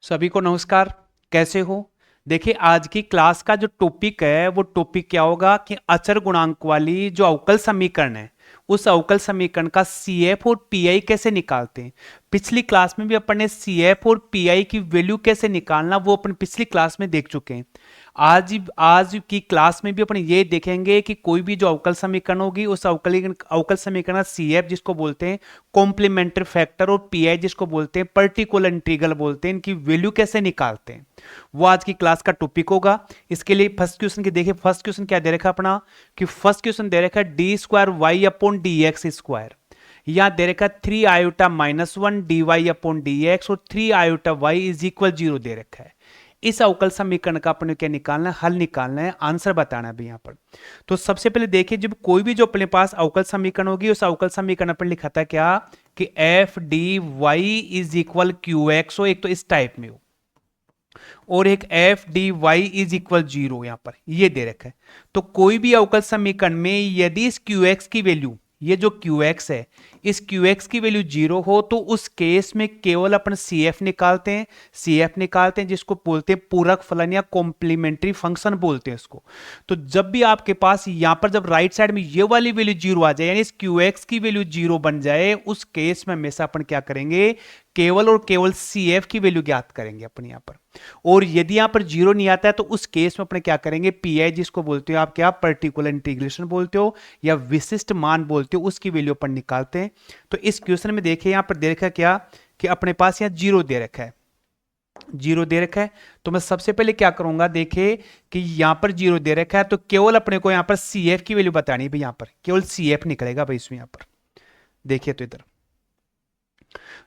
सभी को नमस्कार। कैसे हो? देखिए, आज की क्लास का जो टॉपिक है वो टॉपिक क्या होगा कि अचर गुणांक वाली जो अवकल समीकरण है उस अवकल समीकरण का सीएफ और पीआई कैसे निकालते हैं। पिछली क्लास में भी अपन ने सीएफ और पीआई की वैल्यू कैसे निकालना वो अपन पिछली क्लास में देख चुके हैं। आज की क्लास में भी अपन ये देखेंगे कि कोई भी जो अवकल समीकरण होगी उस अवकल समीकरण का सीएफ जिसको बोलते हैं कॉम्प्लीमेंट्री फैक्टर और पीआई जिसको बोलते हैं पर्टिकुलर इंटीग्रल बोलते हैं, इनकी वैल्यू कैसे निकालते हैं वो आज की क्लास का टॉपिक होगा। इसके लिए फर्स्ट क्वेश्चन की देखिए, फर्स्ट क्वेश्चन क्या दे रखा है अपना कि फर्स्ट क्वेश्चन दे रखा है d square Y upon D x square. यहां दे रखा है 3 iota -1 d y upon D x और 3 आयोटा वाई इज इक्वल 0 दे रखा है। इस अवकल समीकरण का अपने क्या निकालना है, हल निकालना है, आंसर बताना है यहां पर। तो सबसे पहले देखिए, जब कोई भी जो अपने पास अवकल समीकरण होगी उस अवकल समीकरण पर लिखा था क्या कि if d y is equal q x हो, एक तो इस टाइप में हो और एक if d y is equal 0 यहां पर ये दे रखा है। तो कोई भी अवकल समीकरण में यदि इस क्यू एक्स की वैल्यू, ये जो क्यू एक्स है, इस क्यू एक्स की वैल्यू 0 हो तो उस केस में केवल अपन सी एफ निकालते हैं। सी एफ निकालते हैं जिसको बोलते हैं पूरक फलन या कॉम्प्लीमेंट्री फंक्शन बोलते हैं इसको। तो जब भी आपके पास यहां पर जब राइट साइड में ये वाली वैल्यू 0 आ जाए यानी इस क्यू एक्स की वैल्यू 0 बन जाए, उस केस में हमेशा अपन क्या करेंगे, केवल और केवल सी एफ की वैल्यू ज्ञात करेंगे अपन यहां पर। और यदि यहां पर 0 नहीं आता है तो उस केस में अपने क्या करेंगे, पीआई जिसको बोलते हो आप, क्या पर्टिकुलर इंटीग्रेशन बोलते हो या विशिष्ट मान बोलते हो, उसकी वैल्यू अपन निकालते हैं। तो इस क्वेश्चन में देखिए यहां पर दे रखा है क्या कि अपने पास यहां 0 दे रखा है, 0 दे रखा है। तो मैं सबसे पहले क्या करूंगा, देखिए कि यहां पर 0 दे रखा है तो केवल अपने को यहां पर सी एफ की वैल्यू बतानी है भाई, यहां पर केवल सी एफ निकलेगा भाई इसमें। यहां पर देखिए तो इधर,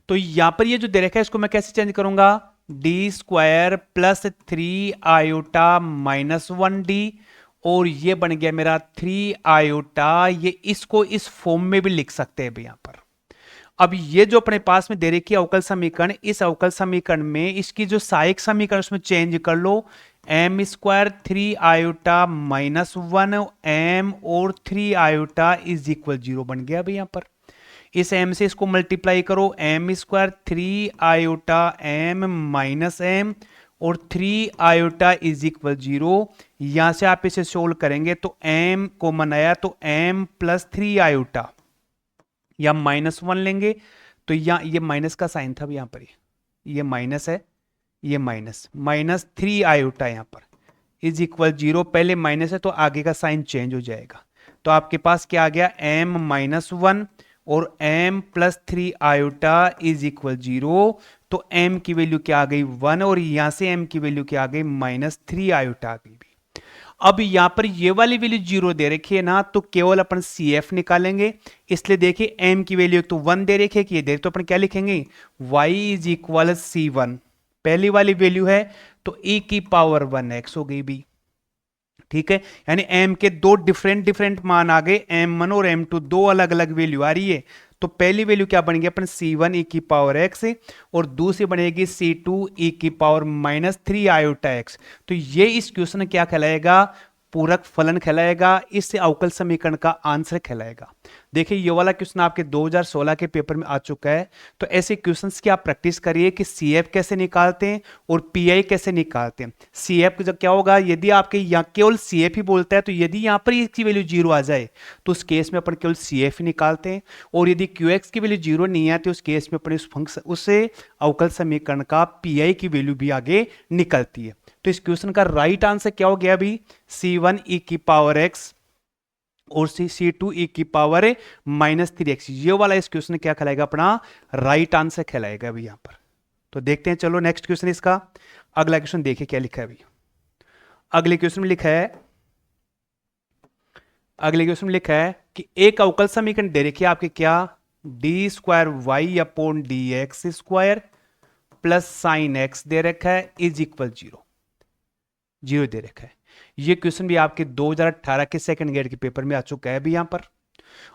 तो यहां पर ये जो दे रखा है इसको मैं कैसे चेंज करूंगा, D square plus 3 iota -1 D और ये बन गया मेरा 3 आयोटा। ये इसको इस फॉर्म में भी लिख सकते हैं यहां पर। अब ये जो अपने पास में दे रखी है अवकल समीकरण, इस अवकल समीकरण में इसकी जो सहायक समीकरण उसमें चेंज कर लो, एम स्क्वायर 3 आयोटा -1 एम और 3 आयोटा इज इक्वल 0 बन गया भाई यहां पर। इस m से इसको मल्टीप्लाई करो, m square 3 iota m minus m और 3 आयोटा इज इक्वल 0। यहां से आप इसे सोल्व करेंगे तो m को मनाया तो m प्लस 3 आयोटा या -1 लेंगे तो यहां ये माइनस का साइन था यहां पर, ये माइनस है, ये माइनस 3 आयोटा यहां पर इज इक्वल 0। पहले माइनस है तो आगे का साइन चेंज हो जाएगा। तो आपके पास क्या आ गया, m-1 और m plus 3 iota is equal 0। तो m की वैल्यू क्या आ गई 1 और यहां से m की वैल्यू क्या आ गई -3 आयोटा आ गई। अब यहां पर ये वाली वैल्यू 0 दे रखी है ना, तो केवल अपन सी एफ निकालेंगे। इसलिए देखिए m की वैल्यू तो 1 दे रखी है कि ये दे, तो अपन क्या लिखेंगे, y इज इक्वल C1 पहली वाली वैल्यू है तो e की पावर 1x हो गई भी। ठीक है, यानी m के दो डिफरेंट मान आ गए, m1 और m2 दो अलग अलग वैल्यू आ रही है। तो पहली वैल्यू क्या बनेगी अपन C1 e की पावर x और दूसरी बनेगी C2 e की पावर -3 आयोटा x। तो ये इस क्वेश्चन क्या कहलाएगा, पूरक फलन कहलाएगा, इससे अवकल समीकरण का आंसर कहलाएगा। देखिए ये वाला क्वेश्चन आपके 2016 के पेपर में आ चुका है। तो ऐसे क्वेश्चंस की आप प्रैक्टिस करिए कि सीएफ कैसे निकालते हैं और पीआई कैसे निकालते हैं। सीएफ जब क्या होगा, यदि आपके यहाँ केवल सीएफ ही बोलता है तो यदि यहाँ पर इसकी वैल्यू 0 आ जाए तो उस केस में अपन केवल सीएफ ही निकालते हैं, और यदि क्यूएक्स की वैल्यू 0 नहीं है तो उस केस में अपन उस फंक्शन उससे अवकल समीकरण का पीआई की वैल्यू भी आगे निकलती है। तो इस क्वेश्चन का राइट आंसर क्या हो गया अभी, C1 e की पावर x और C2 e की पावर -3x। ये वाला इस क्वेश्चन क्या कहलाएगा, अपना राइट आंसर कहलाएगा अभी यहां पर। तो देखते हैं, चलो नेक्स्ट क्वेश्चन इसका। अगला क्वेश्चन देखिए क्या लिखा है अभी। अगले क्वेश्चन में लिखा है, अगले क्वेश्चन में लिखा है कि एक अवकल समीकरण दे रखी है आपके क्या, D square Y upon D x square plus sine X दे रखा है इज इक्वल 0 दे रखा है। ये क्वेश्चन भी आपके 2018 के सेकंड ग्रेड के पेपर में आ चुका है अभी यहां पर।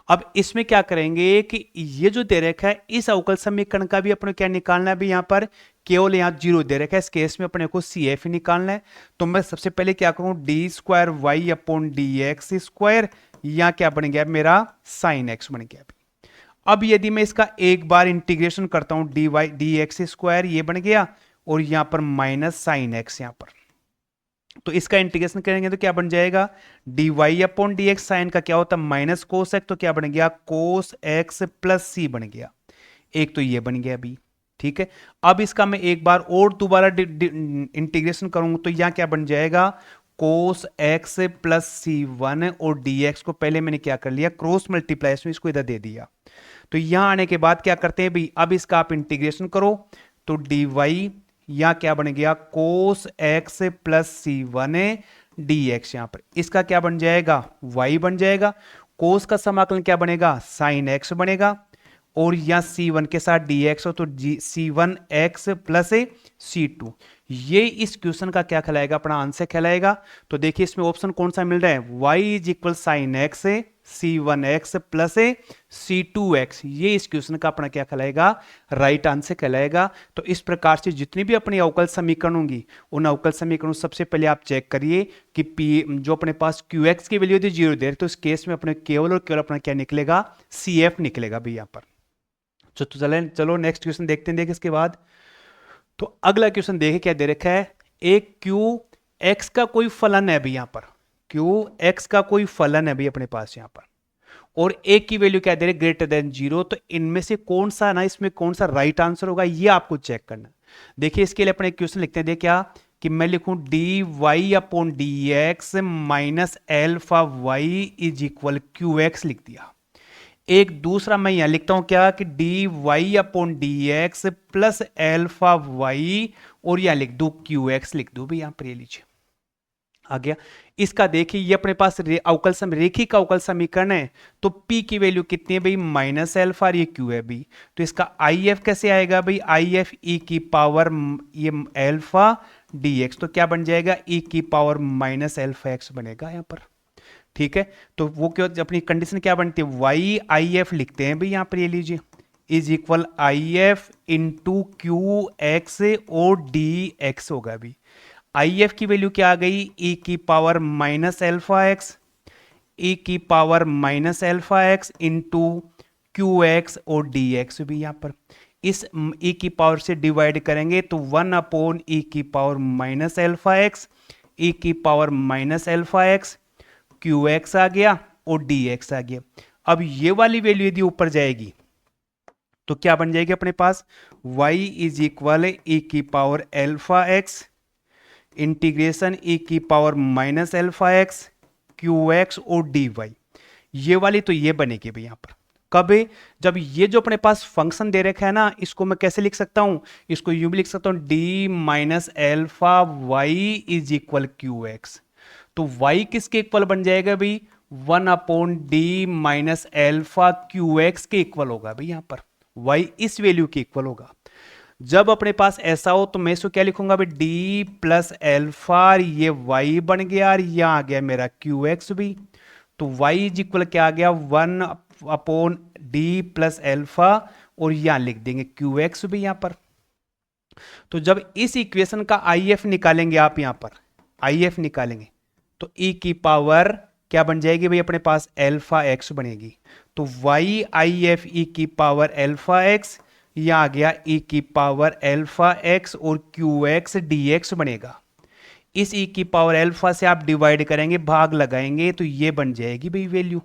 अब इसमें क्या करेंगे कि ये जो दे रखा है इस अवकल समीकरण का भी अपने क्या निकालना है अभी यहां पर, केवल यहां 0 दे रखा है, इस केस में अपने को सी एफ ही निकालना है। तो मैं सबसे पहले क्या करूं, d square Y upon D x square, यहां क्या बन गया मेरा साइन एक्स बन गया अभी। अब यदि मैं इसका एक बार इंटीग्रेशन करता हूं d y d x square, ये बन गया, और यहां पर माइनस साइन एक्स यहां पर। तो इसका इंटीग्रेशन करेंगे तो क्या बन जाएगा, dy upon D x. Sine का क्या होता है माइनस कोस एक्स, तो क्या बन गया कोस एक्स प्लस सी बन गया। एक तो ये बन गया अभी, ठीक है। अब इसका मैं एक बार और दोबारा इंटीग्रेशन करूंगा तो यहां क्या बन जाएगा कोस एक्स प्लस सी वन, और dx को पहले मैंने क्या कर लिया क्रॉस मल्टीप्लाई में इसको इधर दे दिया। तो यहां आने के बाद क्या करते हैं भाई, अब इसका आप इंटीग्रेशन करो तो dy यहां क्या बन गया कोस एक्स प्लस सी वन डी एक्स। यहां पर इसका क्या बन जाएगा y बन जाएगा। कोस का समाकलन क्या बनेगा साइन एक्स बनेगा, और यहां c1 के साथ dx हो तो c1 x प्लस c2। ये इस क्वेश्चन का क्या कहलाएगा अपना आंसर कहलाएगा। तो देखिए इसमें ऑप्शन कौन सा मिल रहा है y is equal sine x c1x plus c2x। ये इस क्वेश्चन का अपना क्या कहलाएगा राइट आंसर कहलाएगा। तो इस प्रकार से जितनी भी अपनी अवकल समीकरण होंगी उन अवकल समीकरणों सबसे पहले आप चेक करिए कि p जो अपने पास qx की वैल्यू यदि 0 दे रही तो इस केस में अपने केवल और केवल अपना क्या निकलेगा cf निकलेगा भी यहां पर। तो चलो नेक्स्ट क्वेश्चन देखते हैं। देखिए इसके बाद तो अगला क्वेश्चन देखे क्या दे रखा है, एक क्यू एक्स का कोई फलन है अभी यहां पर, क्यू एक्स का कोई फलन है अभी अपने पास यहां पर, और एक की वैल्यू क्या दे रहे ग्रेटर देन 0। तो इनमें से कौन सा ना इसमें कौन सा राइट आंसर होगा ये आपको चेक करना। देखिए इसके लिए अपने क्वेश्चन लिखते हैं, क्या कि मैं लिखूं d y upon D x minus alpha y is equal q x लिख दिया। एक दूसरा मैं यहां लिखता हूं क्या कि d y upon D x plus alpha y, और यहां लिख दू क्यू एक्स लिख दू भी यहां पर, ये लीजिए आ गया। इसका देखिए ये अपने पास रेखिक अवकल समीकरण है, तो P की वैल्यू कितनी है भाई माइनस एल्फा, ये Q है भाई। तो इसका IF कैसे आएगा भाई, IF e की पावर ये एल्फा dx, तो क्या बन जाएगा e की पावर माइनस एल्फा x बनेगा यहां पर, ठीक है। तो वो क्यों अपनी कंडीशन क्या बनती है y IF लिखते हैं भाई यहां पर, ये लीजिए is equal IF into Q x और डी एक्स होगा अभी। IF की वैल्यू क्या आ गई e की power minus alpha X, e की power minus alpha x into Q x और डी एक्स भी यहां पर। इस e की पावर से डिवाइड करेंगे तो 1 अपॉन e की power minus alpha X, e की power minus alpha X, Q X आ गया और डी एक्स आ गया। अब ये वाली वैल्यू यदि ऊपर जाएगी तो क्या बन जाएगी अपने पास y इज इक्वल e की power alpha x integration e की power minus alpha X Q x और डी वाई। ये वाली तो ये बनेगी भाई यहां पर कब, जब ये जो अपने पास फंक्शन दे रखा है ना, इसको मैं कैसे लिख सकता हूं, इसको यूं भी लिख सकता हूं d minus alpha y is equal q x. तो y किसके इक्वल बन जाएगा भाई 1 upon d minus alpha q x के इक्वल होगा भाई यहां पर, y इस वैल्यू के इक्वल होगा। जब अपने पास ऐसा हो तो मैं इसको क्या लिखूंगा भाई डी प्लस एल्फा, ये y बन गया और यहां आ गया मेरा क्यू एक्स भी। तो y इज इक्वल क्या आ गया 1 अपॉन डी प्लस एल्फा, और यहां लिख देंगे क्यू एक्स भी यहां पर। तो जब इस इक्वेशन का IF निकालेंगे आप यहां पर IF निकालेंगे तो e की पावर क्या बन जाएगी भाई अपने पास एल्फा एक्स बनेगी। तो y IF e की पावर एल्फा एक्स, यह आ गया e की पावर एल्फा एक्स और क्यू एक्स डी एक्स बनेगा। इस e की पावर एल्फा से आप डिवाइड करेंगे भाग लगाएंगे तो ये बन जाएगी भाई value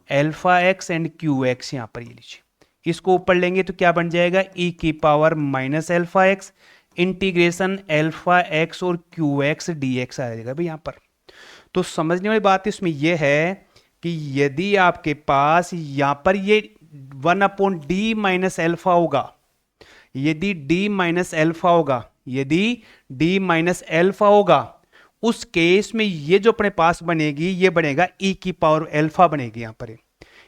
alpha x and Q x. यहां पर ये लीजिए इसको ऊपर लेंगे तो क्या बन जाएगा e की power minus alpha x integration alpha x और क्यू एक्स डी एक्स आ जाएगा भाई यहां पर। तो समझने वाली बात इसमें यह है कि यदि आपके पास यहां पर ये 1 अपॉन डी माइनस एल्फा होगा, यदि d माइनस एल्फा होगा, यदि d माइनस एल्फा होगा, उस केस में ये जो अपने पास बनेगी ये बनेगा e की पावर एल्फा बनेगी यहां पर।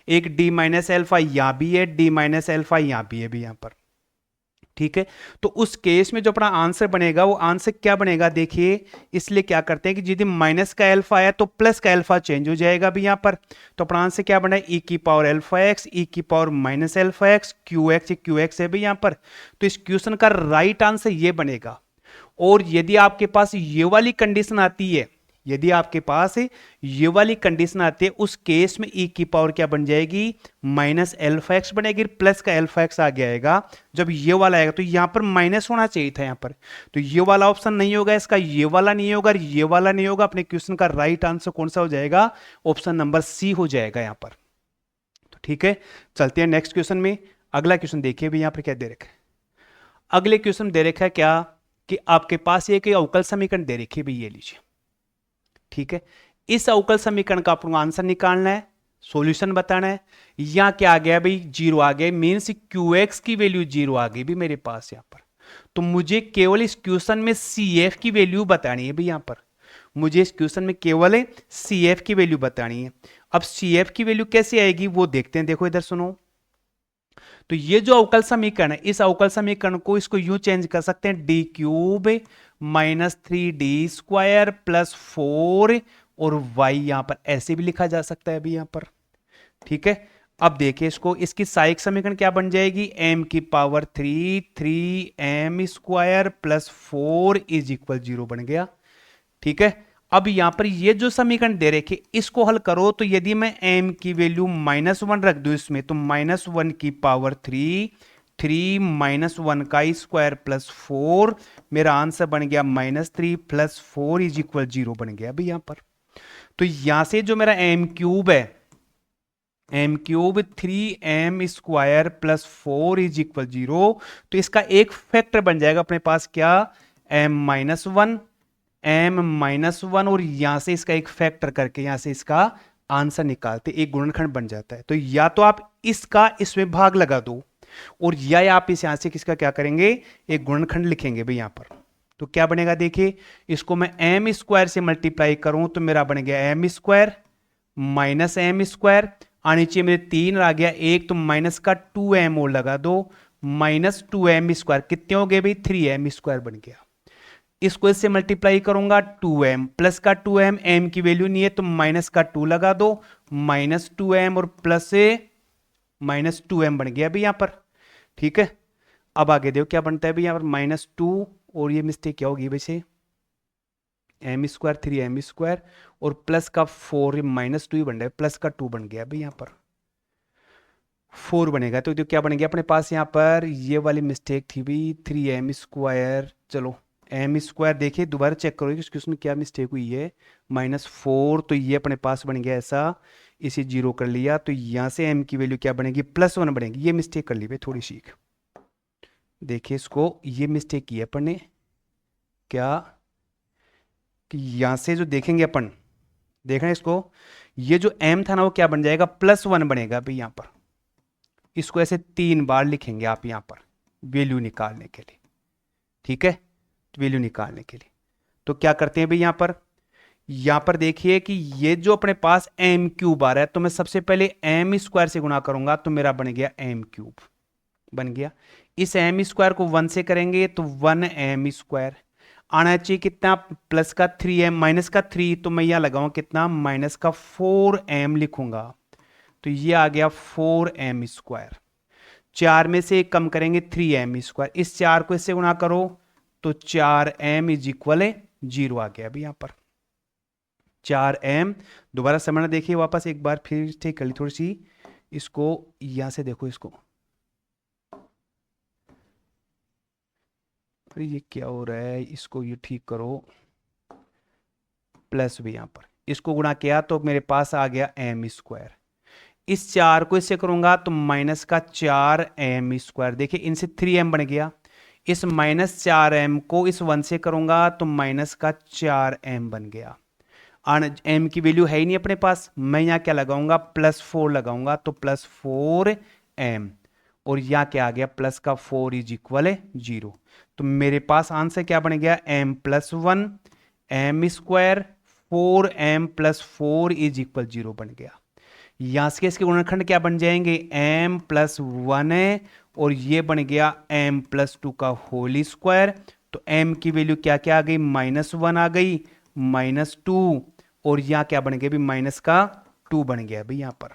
एक d माइनस एल्फा यहां भी है, d माइनस एल्फा यहां भी है भी यहां पर, ठीक है। तो उस केस में जो अपना आंसर बनेगा वो आंसर क्या बनेगा देखिए, इसलिए क्या करते हैं कि यदि माइनस का एल्फा है तो प्लस का एल्फा चेंज हो जाएगा भी यहां पर। तो अपना आंसर क्या बना e की पावर एल्फा एक्स, e की power minus alpha X, Q x है भी यहां पर। तो इस क्वेश्चन का राइट आंसर ये बनेगा। और यदि आपके पास ये वाली कंडीशन आती है यदि आपके पास ये वाली कंडीशन आती है उस केस में e की पावर क्या बन जाएगी, माइनस एल्फा एक्स बनेगी, प्लस का एल्फा एक्स आगे आएगा। जब ये वाला आएगा तो यहां पर माइनस होना चाहिए था यहां पर, तो ये वाला ऑप्शन नहीं होगा इसका, ये वाला नहीं होगा, ये वाला नहीं होगा। अपने क्वेश्चन का राइट आंसर कौन सा हो जाएगा, ऑप्शन नंबर सी हो जाएगा यहां पर। तो ठीक है, चलते हैं नेक्स्ट क्वेश्चन में। अगला क्वेश्चन देखिए भी यहां पर क्या दे रखा है। अगले क्वेश्चन दे रखा है क्या कि आपके पास एक अवकल समीकरण दे रखी है भाई, ये लीजिए। ठीक है, इस अवकल समीकरण का आपको आंसर निकालना है, सॉल्यूशन बताना है। यहां क्या आ गया भाई, जीरो आ गया, मीन्स क्यू एक्स की वैल्यू जीरो आ गई भी मेरे पास यहां पर। तो मुझे केवल इस क्वेश्चन में सी एफ की वैल्यू बतानी है भाई, यहां पर मुझे इस क्वेश्चन में केवल सी एफ की वैल्यू बतानी है। अब सी एफ की वैल्यू कैसे आएगी वो देखते हैं, देखो इधर सुनो। तो ये जो अवकल समीकरण है, इस अवकल समीकरण को इसको यूं चेंज कर सकते हैं, D cube minus 3d² plus 4 और y यहां पर ऐसे भी लिखा जा सकता है अभी यहां पर। ठीक है, अब देखिए इसको, इसकी सहायक समीकरण क्या बन जाएगी, m की पावर 3 प्लस 4 इज इक्वल 0 बन गया। ठीक है, अब यहां पर ये जो समीकरण दे रखे इसको हल करो, तो यदि मैं m की वैल्यू -1 रख दूं इसमें, तो -1 की पावर 3 -1 का स्क्वायर प्लस 4, मेरा आंसर बन गया -3 प्लस 4 इज इक्वल 0 बन गया अभी यहां पर। तो यहां से जो मेरा m क्यूब है, m cube 3m² plus 4 is equal 0, तो इसका एक फैक्टर बन जाएगा अपने पास क्या, m-1 और यहां से इसका एक फैक्टर करके यहां से इसका आंसर निकालते एक गुणनखंड बन जाता है। तो या तो आप इसका इसमें भाग लगा दो, और या आप इस यहां से किसका क्या करेंगे, एक गुणनखंड लिखेंगे भाई यहां पर। तो क्या बनेगा देखिए, इसको मैं m² से मल्टीप्लाई करूं तो मेरा बन गया m² माइनस m², नीचे मेरे 3 आ गया, एक तो माइनस का 2m और लगा दो, -2m² कितने हो गए भाई, 3m² बन गया। इसको इससे मल्टीप्लाई करूंगा 2m प्लस का 2m, m की वैल्यू नहीं है तो माइनस का 2 लगा दो, -2m और प्लस से -2m बन गया अभी यहां पर। ठीक है, अब आगे देखो क्या बनता है अभी यहां पर, -2 और ये मिस्टेक क्या होगी वैसे, m² 3m² और प्लस का 4, -2 ही बन रहा है, प्लस का 2 बन गया अभी यहां पर 4 बनेगा। तो क्या बन गया अपने पास यहां पर, ये वाली मिस्टेक थी भी 3m², चलो m² देखिए दोबारा चेक करो कि उसमें क्या मिस्टेक हुई है, -4, तो ये अपने पास बन गया ऐसा, इसे 0 कर लिया, तो यहां से m की वैल्यू क्या बनेगी, +1 बनेगी। ये मिस्टेक कर ली भाई थोड़ी सी, देखिए इसको, ये मिस्टेक की है अपन ने क्या, कि यहां से जो देखेंगे अपन, देखना इसको, ये जो m था ना वो क्या बन जाएगा, +1 बनेगा भाई यहां पर। इसको ऐसे 3 बार लिखेंगे आप यहां पर वैल्यू निकालने के लिए। ठीक है, वैल्यू निकालने के लिए तो क्या करते हैं भाई यहां पर देखिए कि ये जो अपने पास m³ आ रहा है, तो मैं सबसे पहले m² से गुणा करूंगा तो मेरा बन गया m³ बन गया। इस m² को 1 से करेंगे तो 1m² आना चाहिए कितना, प्लस का 3m माइनस का 3, तो मैं यहां लगाऊं कितना, माइनस का 4m लिखूंगा, तो ये आ गया 4m²। 4 में से एक कम करेंगे 3m², इस 4 को इससे गुणा करो तो 4m इज इक्वल 0 आ गया अभी यहां पर 4m। दोबारा समझना, देखिए वापस एक बार फिर ठीक कर ली थोड़ी सी, इसको यहां से देखो इसको, अरे ये क्या हो रहा है, इसको ये ठीक करो, प्लस भी यहां पर इसको गुणा किया तो मेरे पास आ गया m²। इस 4 को इससे करूंगा तो माइनस का 4m², देखिए इनसे 3m बन गया, इस -4m को इस 1 से करूंगा तो माइनस का 4m बन गया। m की वैल्यू है ही नहीं अपने पास, मैं यहां क्या लगाऊंगा, +4 लगाऊंगा तो +4m, और यहां क्या आ गया, प्लस का 4 इज इक्वल 0। तो मेरे पास आंसर क्या बन गया, m+1 m², 4m + 4 is equal 0 बन गया। यहां से इसके गुणनखंड क्या बन जाएंगे, m+1 है और ये बन गया m+2 का होल स्क्वायर। तो m की वैल्यू क्या क्या आ गई, -1 आ गई, -2, और यहां क्या बन गया भी, माइनस का 2 बन गया भाई यहां पर,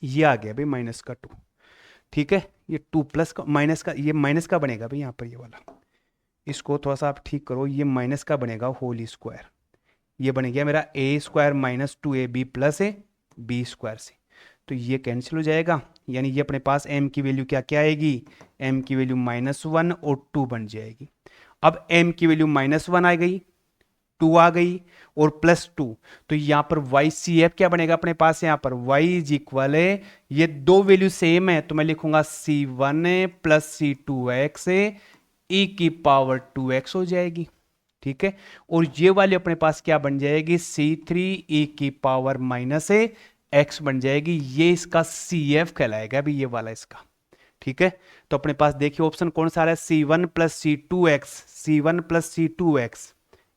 ये आ गया भाई माइनस का 2। ठीक है, ये 2 प्लस का माइनस का, ये माइनस का बनेगा भाई यहां पर, ये वाला इसको थोड़ा सा आप ठीक करो, ये माइनस का बनेगा होल स्क्वायर, ये बन गया मेरा A square minus 2ab plus A B square से, तो ये कैंसिल हो जाएगा, यानी ये अपने पास m की वैल्यू क्या क्या आएगी, m की वैल्यू -1 और 2 बन जाएगी। अब m की वैल्यू -1 आ गई, 2 आ गई और +2, तो यहां पर वाई सी एफ क्या बनेगा अपने पास, यहां पर y इज इक्वल है, ये दो वैल्यू सेम है तो मैं लिखूंगा c1 प्लस c2x e की पावर 2x हो जाएगी, ठीक है। और ये वाली अपने पास क्या बन जाएगी, c3 e की पावर -x बन जाएगी, ये इसका CF कहलाएगा अभी ये वाला इसका, ठीक है। तो अपने पास देखिए ऑप्शन कौन सा आ रहा है, c1 plus C to x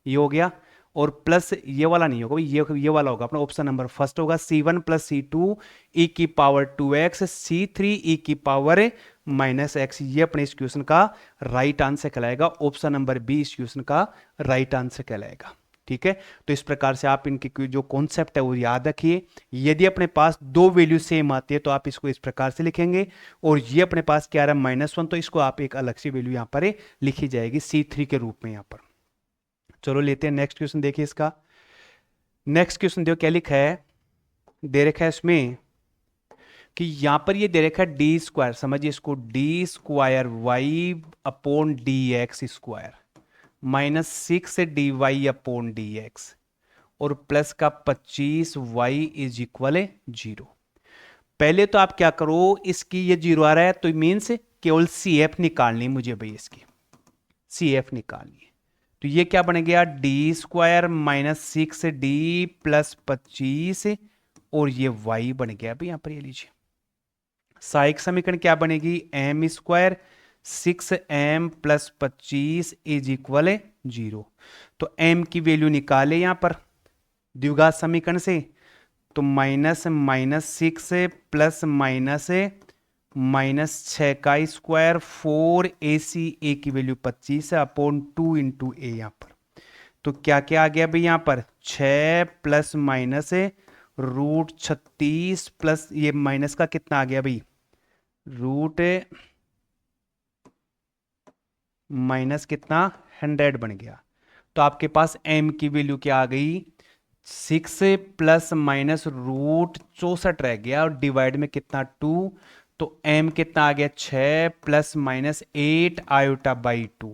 ये हो गया, और प्लस ये वाला नहीं होगा, ये वाला होगा अपना ऑप्शन नंबर फर्स्ट होगा, c1 प्लस c2 e की पावर 2x c3 e की पावर -x, ये अपने इस क्वेश्चन का राइट आंसर कहलाएगा, ऑप्शन नंबर बी इस क्वेश्चन का राइट आंसर कहलाएगा, ठीक है। तो इस प्रकार से आप इनके जो कॉन्सेप्ट है वो याद रखिए, यदि अपने पास दो वैल्यू सेम आती है तो आप इसको इस प्रकार से लिखेंगे, और ये अपने पास क्या आ रहा है -1, तो इसको आप एक अलग सी वैल्यू यहां पर लिखी जाएगी c3 के रूप में यहां पर। चलो लेते हैं नेक्स्ट क्वेश्चन, देखिए इसका नेक्स्ट क्वेश्चन देखो क्या लिखा है, दे रखा है इसमें कि यहां पर ये दे रखा है डी स्क्वायर, समझिए इसको, d square Y upon D x square -6 dy upon D x और प्लस का 25 y इज इक्वल है 0। पहले तो आप क्या करो, इसकी ये 0 आ रहा है तो मीन्स केवल CF निकालनी मुझे भाई, इसकी CF निकालनी है, तो ये क्या बन गया, डी स्क्वायर -6d प्लस 25 और ये y बन गया भाई, यहां पर ये लीजिए। सहायक समीकरण क्या बनेगी, m square 6m plus 25 is equal है 0, तो m की वैल्यू निकाले यहां पर द्विघात समीकरण से, तो -6 प्लस -6 का स्क्वायर 4ac, a की वैल्यू 25 है अपॉन 2 इंटू ए यहां पर, तो क्या क्या आ गया भाई यहां पर 6 प्लस माइनस √36 प्लस ये माइनस का कितना आ गया भाई, रूट माइनस कितना 100 बन गया, तो आपके पास m की वैल्यू क्या आ गई 6 प्लस माइनस √64 रह गया और डिवाइड में कितना 2, तो m कितना आ गया 6 प्लस माइनस 8 आयोटा बाई 2,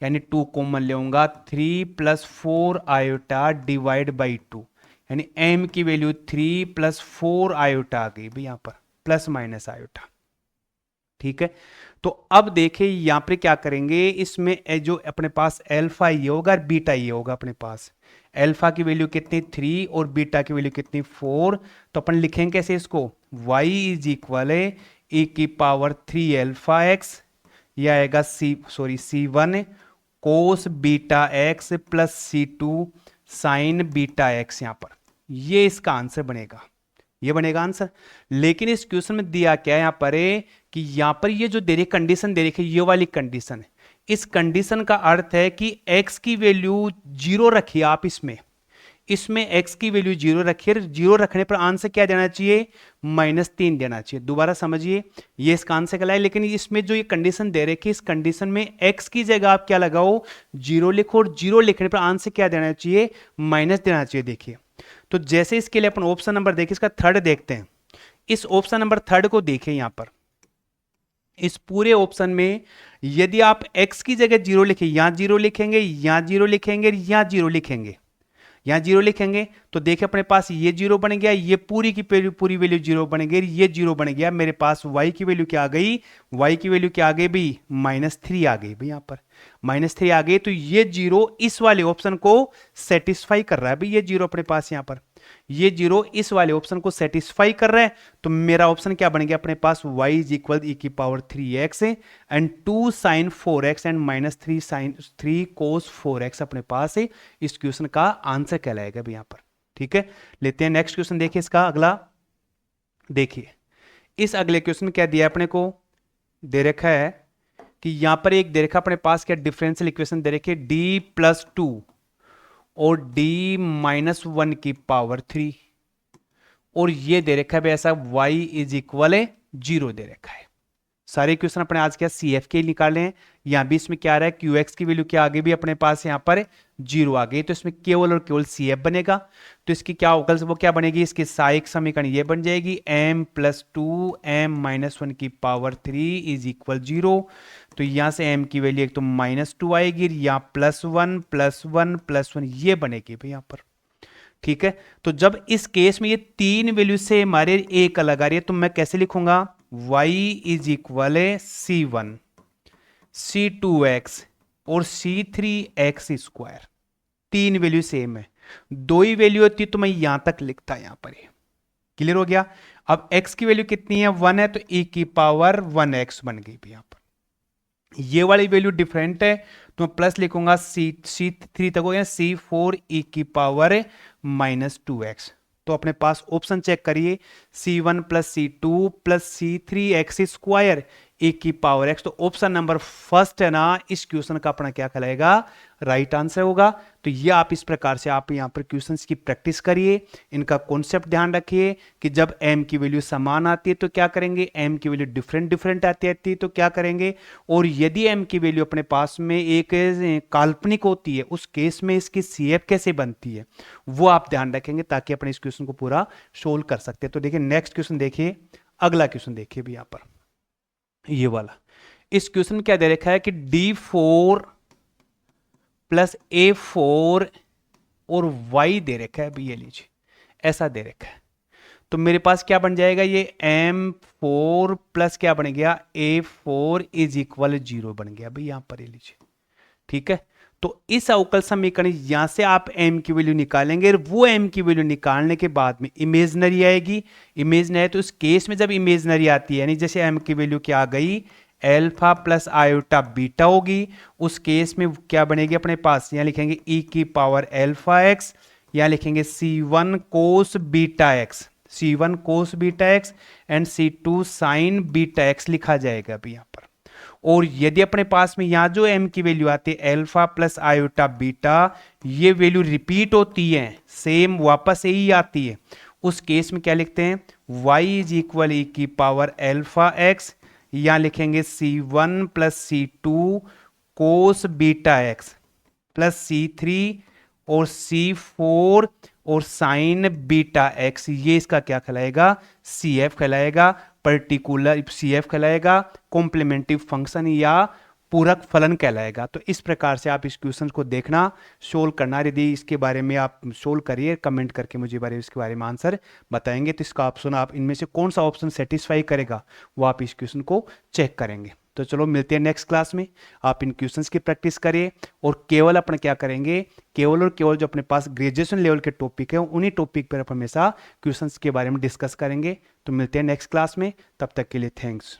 यानी 2 कॉमन लेऊंगा 3 प्लस 4 आयोटा डिवाइड बाई 2, यानी m की वैल्यू 3 प्लस 4 आयोटा आ गई भाई यहां पर प्लस माइनस आयोटा, ठीक है। तो अब देखिए यहां पर क्या करेंगे, इसमें जो अपने पास अल्फा ये होगा और बीटा ये होगा, अपने पास अल्फा की वैल्यू कितनी 3 और बीटा की वैल्यू कितनी 4, तो अपन लिखेंगे कैसे इसको, y इज इक्वल है e की पावर 3 अल्फा एक्स, यह आएगा c1 cos beta x plus c2 sign beta x, यहां पर ये इसका आंसर बनेगा, ये बनेगा आंसर। लेकिन इस क्वेश्चन में दिया क्या है यहां पर कि यहां पर ये जो दे रही कंडीशन दे रखी है ये वाली कंडीशन है, इस कंडीशन का अर्थ है कि x की वैल्यू 0 रखिए आप, इसमें x की वैल्यू 0 रखिए, 0 रखने पर आंसर क्या देना चाहिए -3 देना चाहिए, दोबारा समझिए ये इसका आंसर कहलाए। लेकिन इसमें जो ये कंडीशन दे रखी है इस कंडीशन में x की जगह आप क्या लगाओ 0 लिखो, और 0 लिखने पर आंसर क्या देना चाहिए माइनस देना चाहिए। देखिए तो जैसे इसके लिए अपन ऑप्शन नंबर देखिए, इसका थर्ड देखते हैं, इस ऑप्शन नंबर थर्ड को देखिए, यहां पर इस पूरे ऑप्शन में यदि आप x की जगह 0 लिखें, यहां 0 लिखेंगे, यहां 0 लिखेंगे, यहां 0 लिखेंगे, यहां 0 लिखेंगे, तो देखिए अपने पास ये 0 बन गया, ये पूरी की पूरी वैल्यू 0 बन गई, ये 0 बन गया, मेरे पास y की वैल्यू क्या आ गई, y की वैल्यू क्या आ गई भाई -3 आ गई भाई, यहां पर -3 आ गई, तो ये 0 इस वाले ऑप्शन को सेटिस्फाई कर रहा है भाई, ये 0 अपने पास यहां पर ये 0 इस वाले ऑप्शन को सेटिस्फाई कर रहा है, तो मेरा ऑप्शन क्या बन गया अपने पास y इज इक्वल e की power 3x and 2 sine 4x and -3 sine 3 cos 4x अपने पास है, इस क्वेश्चन का आंसर कहलाएगा भी यहां पर, ठीक है। लेते हैं नेक्स्ट क्वेश्चन, देखिए इसका अगला, देखिए इस अगले क्वेश्चन क्या दिया अपने को, दे रखा है कि यहां पर एक दे रखा अपने पास क्या डिफरेंशियल इक्वेशन दे रखी है d+2 और d-1 की पावर 3, और ये दे रखा है ऐसा y इज इक्वल है 0 दे रखा है, सारे क्वेश्चन अपने आज क्या सी एफ के निकाले हैं। यहाँ भी इसमें क्या आ रहा है, क्यू एक्स की वैल्यू क्या आगे भी अपने पास यहाँ पर 0 आ गई, तो इसमें केवल और केवल सी एफ बनेगा। तो इसकी क्या अवकल वो क्या बनेगी, इसकी सहायक समीकरण ये बन जाएगी m+2m-1 की पावर 3 इज इक्वल 0। तो यहाँ से m की वैल्यू एक तो -2 आएगी, यहाँ +1 +1 +1 ये बनेगी भाई यहाँ पर। ठीक है, तो जब इस केस में ये तीन वैल्यू से हमारे एक अलग आ रही है, तो मैं कैसे लिखूंगा, y is equal c1 c2x और c3x²। तीन वैल्यू सेम है, दो ही वैल्यू होती तो मैं यहां तक लिखता, यहां पर ही क्लियर हो गया। अब x की वैल्यू कितनी है, 1 है, तो e की पावर 1x बन गई भी यहां पर। ये वाली वैल्यू डिफरेंट है तो मैं प्लस लिखूंगा, c3 तक हो गया, c4 e की पावर -2x। तो अपने पास ऑप्शन चेक करिए, c1 + c2 + c3x² e की पावर x। तो ऑप्शन नंबर फर्स्ट है ना, इस क्वेश्चन का अपना क्या कहलाएगा, राइट आंसर होगा। तो ये आप इस प्रकार से आप यहां पर क्वेश्चंस की प्रैक्टिस करिए, इनका कॉन्सेप्ट ध्यान रखिए कि जब m की वैल्यू समान आती है तो क्या करेंगे, m की वैल्यू डिफरेंट आती है तो क्या करेंगे, और यदि m की वैल्यू अपने पास में एक काल्पनिक होती है, उस केस में इसकी CF कैसे बनती है वो आप ध्यान रखेंगे, ताकि अपने इस क्वेश्चन को पूरा सोल्व कर सकते हैं। तो देखिए नेक्स्ट क्वेश्चन देखिए, अगला क्वेश्चन देखिए भी यहां पर, ये वाला। इस क्वेश्चन में क्या दे रखा है कि D4 + A4 और y दे रखा है, अभी ये लीजिए ऐसा दे रखा है। तो मेरे पास क्या बन जाएगा, ये M4 प्लस क्या बन गया, A4 इज इक्वल 0 बन गया भाई यहां पर, ये लीजिए। ठीक है, तो इस अवकल समीकरण यहां से आप m की वैल्यू निकालेंगे, और वो m की वैल्यू निकालने के बाद में इमेजनरी आएगी। इमेजनरी है तो इस केस में जब इमेजनरी आती है, यानी जैसे m की वैल्यू क्या आ गई, अल्फा प्लस आयोटा बीटा होगी, उस केस में क्या बनेगी अपने पास, यहां लिखेंगे e की पावर α x, यहां लिखेंगे c1 cos beta x, c1 cos beta x and c2 sin beta x लिखा जाएगा अभी यहां पर। और यदि अपने पास में यहां जो m की वैल्यू आती है अल्फा प्लस आयोटा बीटा, ये वैल्यू रिपीट होती है, सेम वापस यही आती है, उस केस में क्या लिखते हैं, y इज इक्वल e की पावर α x, यहां लिखेंगे c1 + c2 cos beta x plus c3 और c4 और साइन बीटा x, ये इसका क्या कहलाएगा, CF कहलाएगा, पर्टिकुलर CF कहलाएगा, कॉम्प्लीमेंट्री फंक्शन या पूरक फलन कहलाएगा। तो इस प्रकार से आप इस क्वेश्चन को देखना, सोल्व करना। यदि इसके बारे में आप सोल्व करिए, कमेंट करके मुझे इसके बारे में आंसर बताएंगे, तो इसका ऑप्शन आप इनमें से कौन सा ऑप्शन सेटिस्फाई करेगा वो आप इस क्वेश्चन को चेक करेंगे। तो चलो मिलते हैं नेक्स्ट क्लास में, आप इन क्वेश्चंस की प्रैक्टिस करिए, और केवल अपन क्या करेंगे, केवल और केवल जो अपने पास ग्रेजुएशन लेवल के टॉपिक है उन्हीं टॉपिक पर अपन हमेशा क्वेश्चंस के बारे में डिस्कस करेंगे। तो मिलते हैं नेक्स्ट क्लास में, तब तक के लिए थैंक्स।